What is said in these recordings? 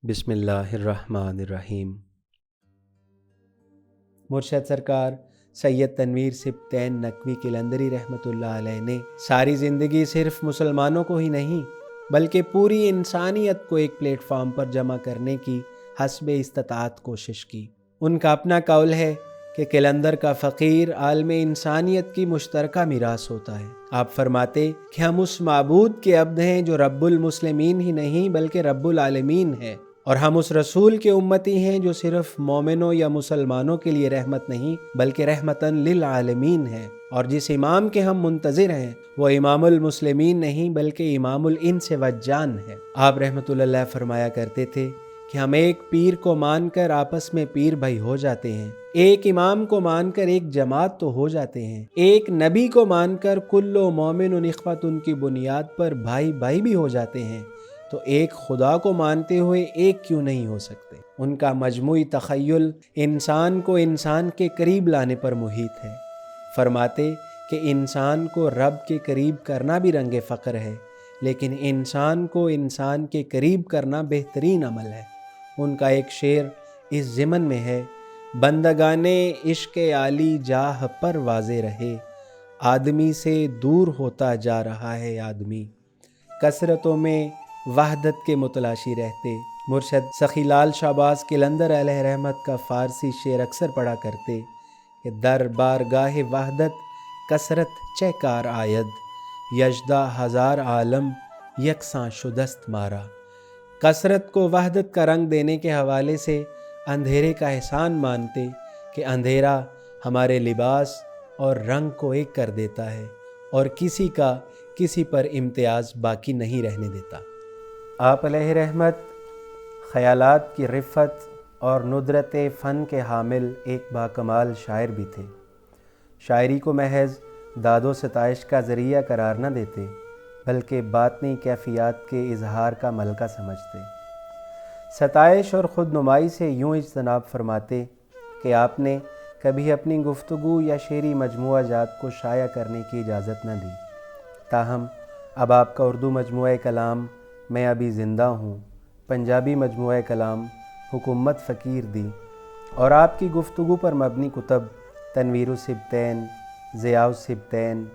بسم اللہ الرحمن الرحیم۔ مرشد سرکار سید تنویر سبطین نقوی قلندری رحمۃ اللہ علیہ نے ساری زندگی صرف مسلمانوں کو ہی نہیں بلکہ پوری انسانیت کو ایک پلیٹ فارم پر جمع کرنے کی حسب استطاعت کوشش کی۔ ان کا اپنا قول ہے کہ قلندر کا فقیر عالم انسانیت کی مشترکہ میراث ہوتا ہے۔ آپ فرماتے کہ ہم اس معبود کے عبد ہیں جو رب المسلمین ہی نہیں بلکہ رب العالمین ہے، اور ہم اس رسول کے امتی ہیں جو صرف مومنوں یا مسلمانوں کے لیے رحمت نہیں بلکہ رحمتاً للعالمین ہے، اور جس امام کے ہم منتظر ہیں وہ امام المسلمین نہیں بلکہ امام الانس والجان ہے۔ آپ رحمۃ اللہ فرمایا کرتے تھے کہ ہم ایک پیر کو مان کر آپس میں پیر بھائی ہو جاتے ہیں، ایک امام کو مان کر ایک جماعت تو ہو جاتے ہیں، ایک نبی کو مان کر کل مومن اخوۃ ان کی بنیاد پر بھائی بھائی بھی ہو جاتے ہیں، تو ایک خدا کو مانتے ہوئے ایک کیوں نہیں ہو سکتے؟ ان کا مجموعی تخیل انسان کو انسان کے قریب لانے پر محیط ہے۔ فرماتے کہ انسان کو رب کے قریب کرنا بھی رنگ فقر ہے، لیکن انسان کو انسان کے قریب کرنا بہترین عمل ہے۔ ان کا ایک شعر اس ضمن میں ہے: بندگان عشق عالی جاہ پر واضح رہے، آدمی سے دور ہوتا جا رہا ہے آدمی، کثرتوں میں وحدت کے متلاشی رہتے۔ مرشد سخی لال شہباز قلندر علیہ رحمت کا فارسی شعر اکثر پڑھا کرتے کہ در بارگاہ وحدت کثرت چہ کار آید، یجدہ ہزار عالم یکساں شدست مارا۔ کثرت کو وحدت کا رنگ دینے کے حوالے سے اندھیرے کا احسان مانتے کہ اندھیرا ہمارے لباس اور رنگ کو ایک کر دیتا ہے اور کسی کا کسی پر امتیاز باقی نہیں رہنے دیتا۔ آپ علیہ رحمت خیالات کی رفت اور ندرت فن کے حامل ایک باکمال شاعر بھی تھے۔ شاعری کو محض داد و ستائش کا ذریعہ قرار نہ دیتے بلکہ باطنی کیفیات کے اظہار کا ملکہ سمجھتے۔ ستائش اور خود نمائی سے یوں اجتناب فرماتے کہ آپ نے کبھی اپنی گفتگو یا شعری مجموعہ جات کو شائع کرنے کی اجازت نہ دی، تاہم اب آپ کا اردو مجموعہ کلام میں ابھی زندہ ہوں، پنجابی مجموعہ کلام حکومت فقیر دی، اور آپ کی گفتگو پر مبنی کتب تنویر السبطین، ضیاء السبطین،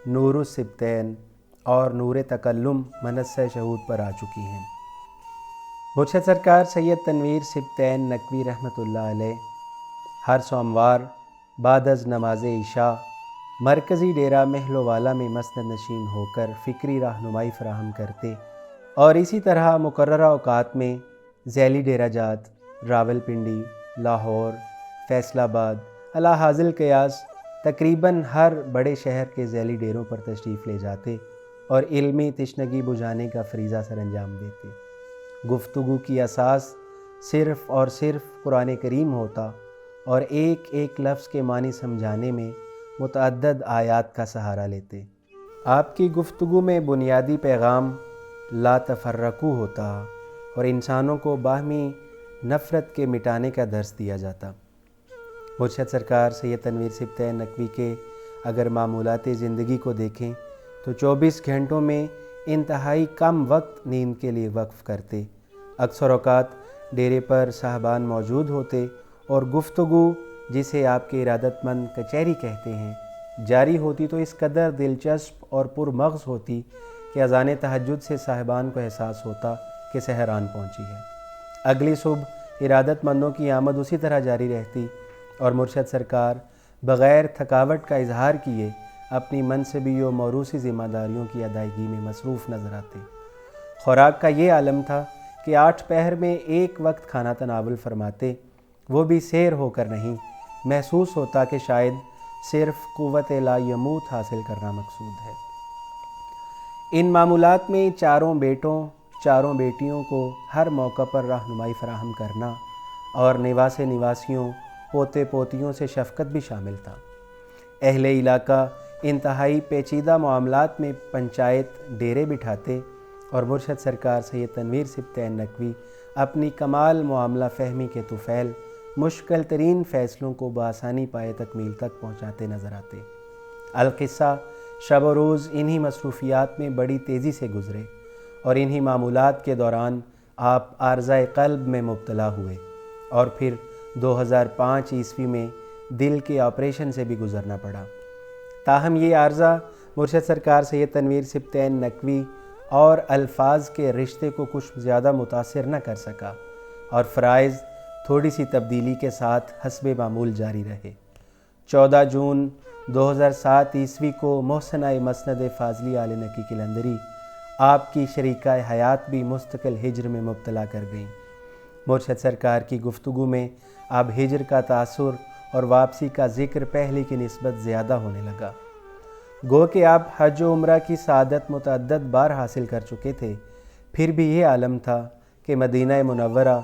نور السبطین اور نور تکلم منصہ شہود پر آ چکی ہیں۔ مرشد سرکار سید تنویر سبطین نقوی رحمۃ اللہ علیہ ہر سوموار بعد از نماز عشاء مرکزی ڈیرہ مہلو والا میں مسند نشین ہو کر فکری رہنمائی فراہم کرتے، اور اسی طرح مقررہ اوقات میں ذیلی ڈیرہ جات راولپنڈی، لاہور، فیصل آباد علی حاصل القیاس تقریباً ہر بڑے شہر کے ذیلی ڈیروں پر تشریف لے جاتے اور علمی تشنگی بجھانے کا فریضہ سر انجام دیتے۔ گفتگو کی اساس صرف اور صرف قرآن کریم ہوتا اور ایک ایک لفظ کے معنی سمجھانے میں متعدد آیات کا سہارا لیتے۔ آپ کی گفتگو میں بنیادی پیغام لا تفرقوا ہوتا اور انسانوں کو باہمی نفرت کے مٹانے کا درس دیا جاتا۔ مرشد سرکار سید تنویر سبطین نقوی کے اگر معمولات زندگی کو دیکھیں تو 24 گھنٹوں میں انتہائی کم وقت نیند کے لیے وقف کرتے۔ اکثر اوقات ڈیرے پر صاحبان موجود ہوتے اور گفتگو، جسے آپ کے ارادت مند کچہری کہتے ہیں، جاری ہوتی تو اس قدر دلچسپ اور پرمغز ہوتی کہ اذان تہجد سے صاحبان کو احساس ہوتا کہ سحر آن پہنچی ہے۔ اگلی صبح ارادت مندوں کی آمد اسی طرح جاری رہتی اور مرشد سرکار بغیر تھکاوٹ کا اظہار کیے اپنی منصبی و موروثی ذمہ داریوں کی ادائیگی میں مصروف نظر آتے۔ خوراک کا یہ عالم تھا کہ 8 پہر میں ایک وقت کھانا تناول فرماتے، وہ بھی سیر ہو کر نہیں، محسوس ہوتا کہ شاید صرف قوت لا یموت حاصل کرنا مقصود ہے۔ ان معمولات میں چاروں بیٹوں چاروں بیٹیوں کو ہر موقع پر رہنمائی فراہم کرنا اور نواس نواسیوں پوتے پوتیوں سے شفقت بھی شامل تھا۔ اہل علاقہ انتہائی پیچیدہ معاملات میں پنچایت ڈیرے بٹھاتے اور مرشد سرکار سید تنویر سبطین نقوی اپنی کمال معاملہ فہمی کے طفیل مشکل ترین فیصلوں کو بآسانی پائے تکمیل تک پہنچاتے نظر آتے۔ القصہ شب و روز انہی مصروفیات میں بڑی تیزی سے گزرے اور انہی معمولات کے دوران آپ عارضۂ قلب میں مبتلا ہوئے اور پھر 2005 عیسوی میں دل کے آپریشن سے بھی گزرنا پڑا۔ تاہم یہ عارضہ مرشد سرکار سید تنویر سبطین نقوی اور الفاظ کے رشتے کو کچھ زیادہ متاثر نہ کر سکا اور فرائض تھوڑی سی تبدیلی کے ساتھ حسب معمول جاری رہے۔ 14 جون 2007 عیسوی کو محسنہ مسند فاضلی آل نقی قلندری آپ کی شریکہ حیات بھی مستقل ہجر میں مبتلا کر گئیں۔ مرشد سرکار کی گفتگو میں اب ہجر کا تاثر اور واپسی کا ذکر پہلے کی نسبت زیادہ ہونے لگا۔ گو کہ آپ حج و عمرہ کی سعادت متعدد بار حاصل کر چکے تھے، پھر بھی یہ عالم تھا کہ مدینہ منورہ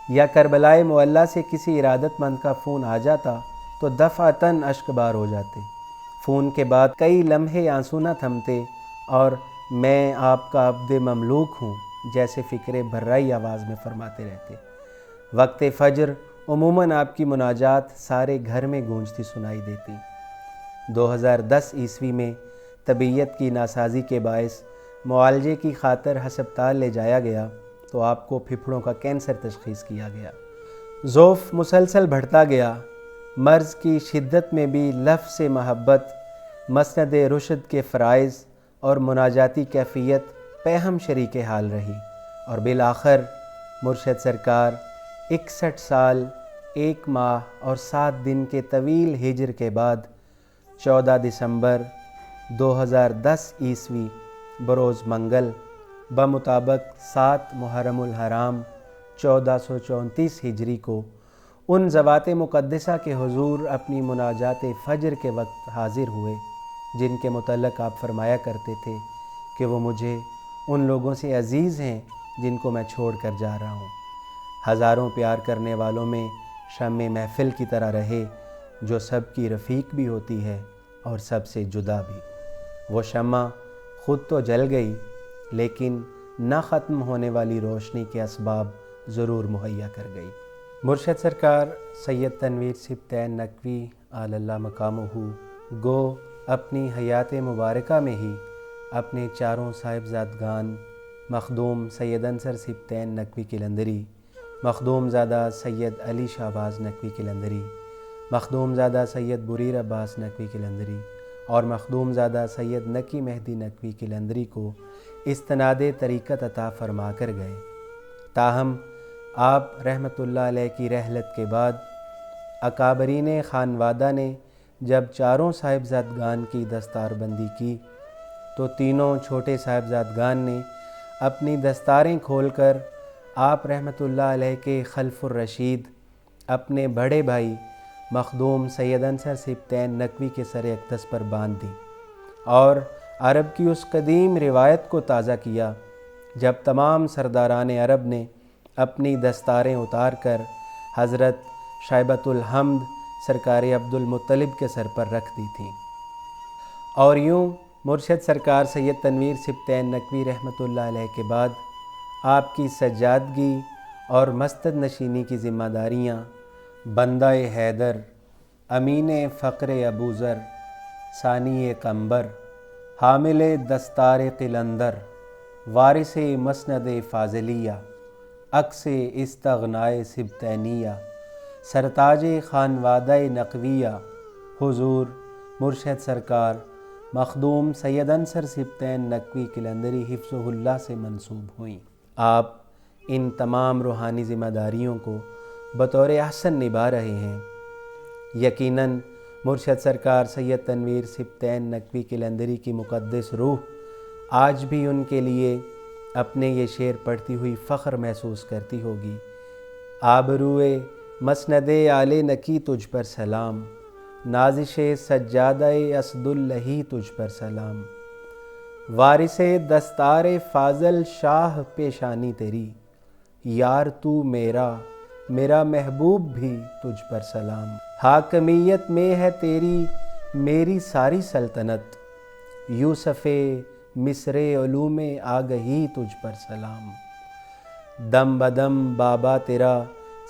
یا کربلائے معلیٰ سے کسی ارادت مند کا فون آ جاتا تو دفعتاً اشک بار ہو جاتے۔ فون کے بعد کئی لمحے آنسو نہ تھمتے اور میں آپ کا عبد مملوک ہوں جیسے فکر بھرائی آواز میں فرماتے رہتے۔ وقت فجر عموماً آپ کی مناجات سارے گھر میں گونجتی سنائی دیتی۔ 2010 عیسوی میں طبیعت کی ناسازی کے باعث معالجے کی خاطر ہسپتال لے جایا گیا تو آپ کو پھپھڑوں کا کینسر تشخیص کیا گیا۔ ضعف مسلسل بڑھتا گیا۔ مرض کی شدت میں بھی لفظ محبت، مسند رشد کے فرائض اور مناجاتی کیفیت پہم شریک حال رہی اور بالآخر مرشد سرکار 61 سال 1 ماہ اور 7 دن کے طویل ہجر کے بعد 14 دسمبر 2010 عیسوی بروز منگل بمطابق 7 محرم الحرام 1434 ہجری کو ان ذوات مقدسہ کے حضور اپنی مناجات فجر کے وقت حاضر ہوئے جن کے متعلق آپ فرمایا کرتے تھے کہ وہ مجھے ان لوگوں سے عزیز ہیں جن کو میں چھوڑ کر جا رہا ہوں۔ ہزاروں پیار کرنے والوں میں شمع محفل کی طرح رہے جو سب کی رفیق بھی ہوتی ہے اور سب سے جدا بھی۔ وہ شمع خود تو جل گئی لیکن نہ ختم ہونے والی روشنی کے اسباب ضرور مہیا کر گئی۔ مرشد سرکار سید تنویر سبطین نقوی علی اللہ مقامہ گو اپنی حیات مبارکہ میں ہی اپنے چاروں صاحبزادگان مخدوم سید انصر سبطین نقوی قلندری، مخدوم زادہ سید علی شہباز نقوی قلندری، مخدوم زادہ سید بریر عباس نقوی قلندری اور مخدوم زادہ سید نقی مہدی نقوی قلندری کو استناد طریقت عطا فرما کر گئے۔ تاہم آپ رحمۃ اللہ علیہ کی رحلت کے بعد اکابرین خانوادہ نے جب چاروں صاحبزادگان کی دستار بندی کی تو تینوں چھوٹے صاحبزادگان نے اپنی دستاریں کھول کر آپ رحمۃ اللہ علیہ کے خلف الرشید اپنے بڑے بھائی مخدوم سید انصر سبطین نقوی کے سر اقدس پر باندھ دیں اور عرب کی اس قدیم روایت کو تازہ کیا جب تمام سرداران عرب نے اپنی دستاریں اتار کر حضرت شیبۃ الحمد سرکار عبد المطلب کے سر پر رکھ دی تھیں۔ اور یوں مرشد سرکار سید تنویر سبطین نقوی رحمۃ اللہ علیہ کے بعد آپ کی سجادگی اور مسند نشینی کی ذمہ داریاں بندہ حیدر، امین فقر ابوذر، ثانی قمبر، حامل دستار قلندر، وارث مسند فاضلیہ، عکس استغنائے سبطینیہ، سرتاج خانوادہ نقویہ حضور مرشد سرکار مخدوم سید انصر سبطین نقوی قلندری حفظہ اللہ سے منسوب ہوئیں۔ آپ ان تمام روحانی ذمہ داریوں کو بطور احسن نبھا رہے ہیں۔ یقیناً مرشد سرکار سید تنویر سبطین نقوی قلندری کی مقدس روح آج بھی ان کے لیے اپنے یہ شعر پڑھتی ہوئی فخر محسوس کرتی ہوگی۔ آبروئے مسند آل نقی تجھ پر سلام، نازش سجادہ اسد اللہ تجھ پر سلام، وارث دستار فاضل شاہ پیشانی تیری، یار تو میرا محبوب بھی تجھ پر سلام، حاکمیت میں ہے تیری میری ساری سلطنت، یوسف مصر علوم آگہی تجھ پر سلام، دم بدم بابا تیرا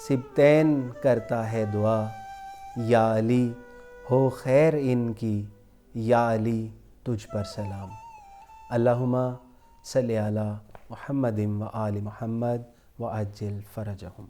سبطین کرتا ہے دعا، یا علی ہو خیر ان کی، یا علی تجھ پر سلام۔ اللہم صلی علی محمد و آل محمد وعجل فرجهم.